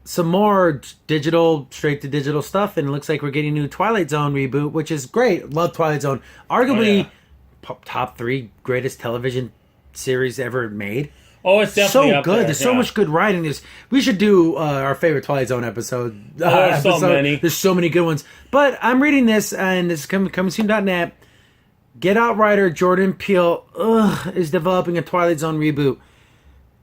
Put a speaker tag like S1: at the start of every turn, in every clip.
S1: some more digital, straight to digital stuff, and it looks like we're getting a new Twilight Zone reboot, which is great. Love Twilight Zone. Arguably, top 3 greatest television series ever made.
S2: Oh, it's definitely
S1: so
S2: up
S1: good.
S2: there.
S1: There's so much good writing. We should do our favorite Twilight Zone episode.
S2: There's so many.
S1: There's so many good ones. But I'm reading this, and this is coming soon.net. Get Out writer Jordan Peele is developing a Twilight Zone reboot.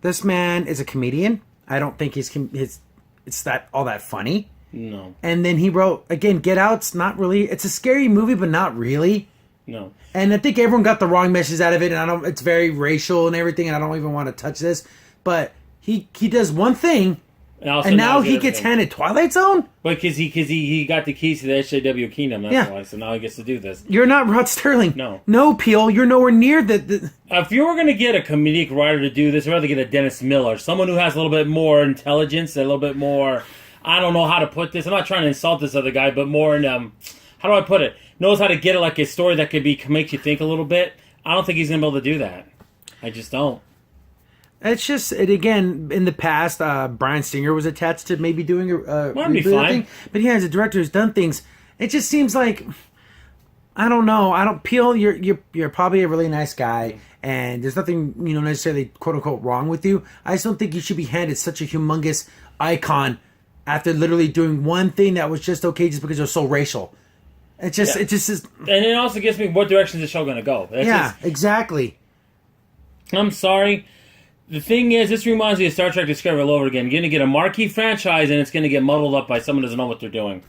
S1: This man is a comedian. I don't think it's that all that funny.
S2: No.
S1: And then he wrote, again, Get Out's not really... It's a scary movie, but not really.
S2: No.
S1: And I think everyone got the wrong message out of it, and it's very racial and everything, and I don't even want to touch this. But he does one thing, and now he gets handed Twilight Zone?
S2: But because he got the keys to the SJW Kingdom, that's why. So now he gets to do this.
S1: You're not Rod Sterling.
S2: No.
S1: No, Peele, you're nowhere near the...
S2: If you were going to get a comedic writer to do this, I'd rather get a Dennis Miller. Someone who has a little bit more intelligence, a little bit more... I don't know how to put this. I'm not trying to insult this other guy, but more in... how do I put it? Knows how to get it like a story that could make you think a little bit. I don't think he's going to be able to do that. I just don't.
S1: It's just, again, in the past, Bryan Singer was attached to maybe doing a reboot thing. But yeah, as a director who's done things, it just seems like, I don't know. Peele, you're probably a really nice guy, and there's nothing, necessarily quote unquote wrong with you. I just don't think you should be handed such a humongous icon after literally doing one thing that was just okay just because it was so racial. It just is.
S2: And it also gets me, what direction is the show going to go?
S1: Exactly.
S2: I'm sorry. The thing is, this reminds me of Star Trek Discovery all over again. You're going to get a marquee franchise, and it's going to get muddled up by someone who doesn't know what they're doing.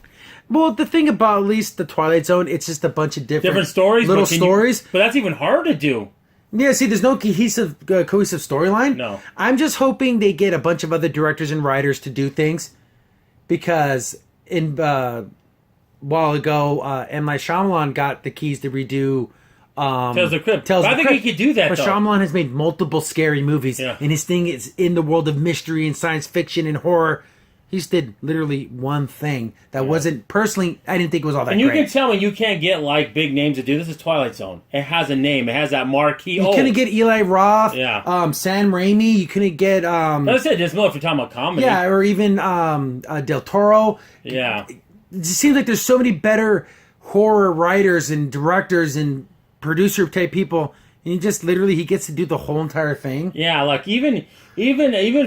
S1: Well, the thing about at least the Twilight Zone, it's just a bunch of different
S2: stories,
S1: little stories.
S2: But that's even harder to do.
S1: Yeah, see, there's no cohesive storyline.
S2: No.
S1: I'm just hoping they get a bunch of other directors and writers to do things, because while ago, M. Night Shyamalan got the keys to redo
S2: Tales of the Crypt. I think he could do that,
S1: but
S2: though.
S1: Shyamalan has made multiple scary movies, and his thing is in the world of mystery and science fiction and horror. He just did literally one thing that wasn't, personally, I didn't think it was all that great.
S2: And you can tell me you can't get, big names to do this. Is Twilight Zone. It has a name. It has that marquee.
S1: You couldn't get Eli Roth,
S2: Yeah.
S1: Sam Raimi. You couldn't get...
S2: That's it. Just more if you're talking about comedy.
S1: Yeah, or even Del Toro.
S2: Yeah.
S1: It just seems like there's so many better horror writers and directors and producer type people, and he gets to do the whole entire thing.
S2: Yeah, even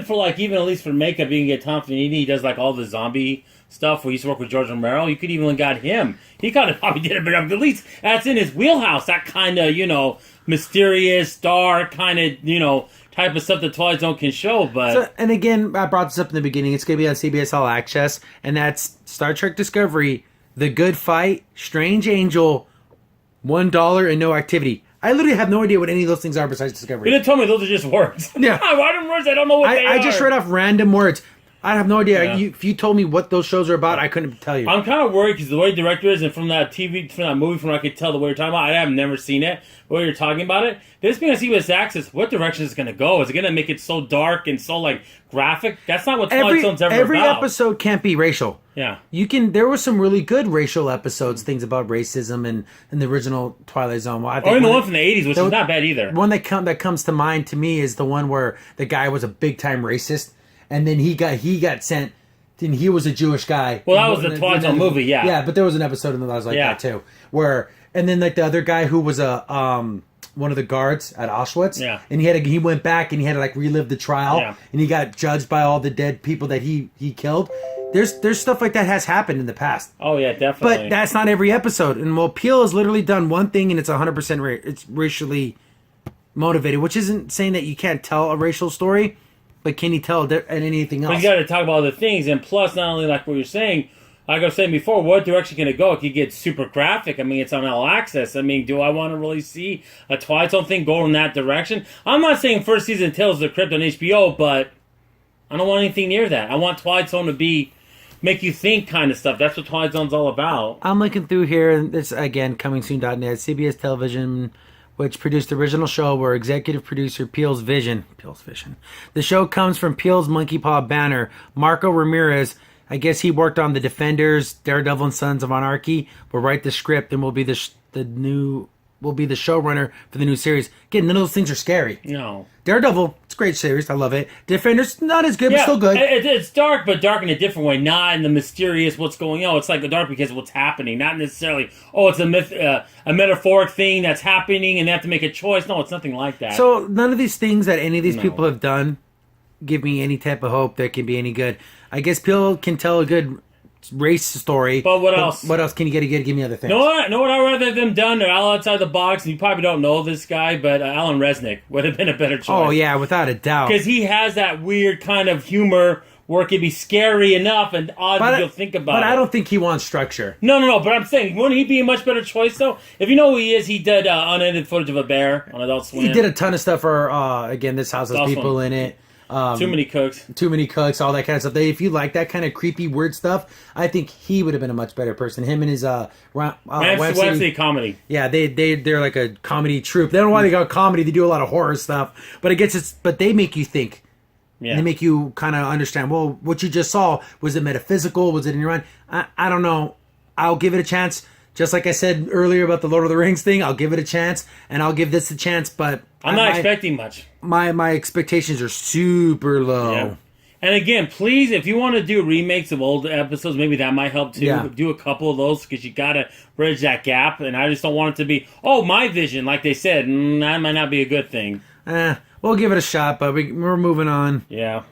S2: for at least for makeup, you can get Tom Finini. He does all the zombie stuff. We used to work with George Romero. You could even got him. He kind of probably did a bit of, at least that's in his wheelhouse. That kind of mysterious, dark kind of type of stuff that Twilight Zone can show. But
S1: and again, I brought this up in the beginning. It's going to be on CBS All Access, and that's Star Trek Discovery, The Good Fight, Strange Angel, $1 and No Activity. I literally have no idea what any of those things are besides Discovery.
S2: You didn't tell me those are just words.
S1: Yeah.
S2: Random words, I don't know what they are.
S1: I just read off random words. I have no idea. Yeah. If you told me what those shows are about, I couldn't tell you.
S2: I'm kind of worried because the way the director is, and from that movie, from what I could tell the way you're talking about, I have never seen it. The way you're talking about it, this being on CBS Access, what direction is it going to go? Is it going to make it so dark and so graphic? That's not what Twilight Zone's ever about.
S1: Every episode can't be racial.
S2: Yeah,
S1: There were some really good racial episodes, things about racism and the original Twilight Zone. Well, I think
S2: the one from the '80s, which is not bad either.
S1: One that comes to mind to me is the one where the guy was a big time racist, and then he got sent. And he was a Jewish guy.
S2: Well, that was the Twilight Zone movie, yeah.
S1: Yeah, but there was an episode in that was that too, and then the other guy who was one of the guards at Auschwitz, and he went back and he had to relive the trial, and he got judged by all the dead people that he killed. There's stuff like that has happened in the past.
S2: Oh yeah, definitely.
S1: But that's not every episode. And Peele has literally done one thing, and it's 100% it's racially motivated, which isn't saying that you can't tell a racial story. But can you tell anything else?
S2: But you got to talk about other things, and plus, not only what you're saying, like I was saying before, what direction can it go? It could get super graphic. I mean, it's on All Access. I mean, do I want to really see a Twilight Zone thing go in that direction? I'm not saying first season of Tales of the Crypt on HBO, but I don't want anything near that. I want Twilight Zone to be make you think kind of stuff. That's what Twilight Zone's all about.
S1: I'm looking through here, and it's again coming soon.net. CBS Television, which produced the original show, where executive producer Peele's vision. The show comes from Peele's Monkey Paw banner. Marco Ramirez, I guess he worked on The Defenders, Daredevil, and Sons of Anarchy. Will write the script and will be the showrunner for the new series. Again, none of those things are scary.
S2: No.
S1: Daredevil, it's great series. I love it. Defenders, not as good, but still good.
S2: It's dark, but dark in a different way. Not in the mysterious what's going on. It's like dark because of what's happening. Not necessarily, it's a metaphoric thing that's happening and they have to make a choice. No, it's nothing like that.
S1: So none of these things that any of these people have done give me any type of hope that can be any good. I guess Peele can tell a good race story.
S2: But what else?
S1: What else can you give me other things?
S2: Know what I'd rather them done? They're all outside the box, and you probably don't know this guy, but Alan Resnick would have been a better choice.
S1: Oh, yeah, without a doubt.
S2: Because he has that weird kind of humor where it can be scary enough and odd that you'll think about it.
S1: But I don't think he wants structure.
S2: No, but I'm saying, wouldn't he be a much better choice, though? If you know who he is, he did unedited footage of a bear on Adult Swim.
S1: He did a ton of stuff for, again, This House Has People in It.
S2: Too Many Cooks,
S1: all that kind of stuff. If you like that kind of creepy, weird stuff, I think he would have been a much better person. Him and his
S2: Wednesday comedy.
S1: Yeah, they're like a comedy troupe. They don't know why they got comedy. They do a lot of horror stuff, but but they make you think. Yeah. They make you kind of understand. Well, what you just saw, was it metaphysical? Was it in your mind? I don't know. I'll give it a chance. Just like I said earlier about the Lord of the Rings thing, I'll give it a chance, and I'll give this a chance, but...
S2: I'm not expecting much.
S1: My expectations are super low. Yeah.
S2: And again, please, if you want to do remakes of old episodes, maybe that might help too. Yeah. Do a couple of those, because you got to bridge that gap, and I just don't want it to be, my vision, like they said. That might not be a good thing.
S1: We'll give it a shot, but we're moving on.
S2: Yeah.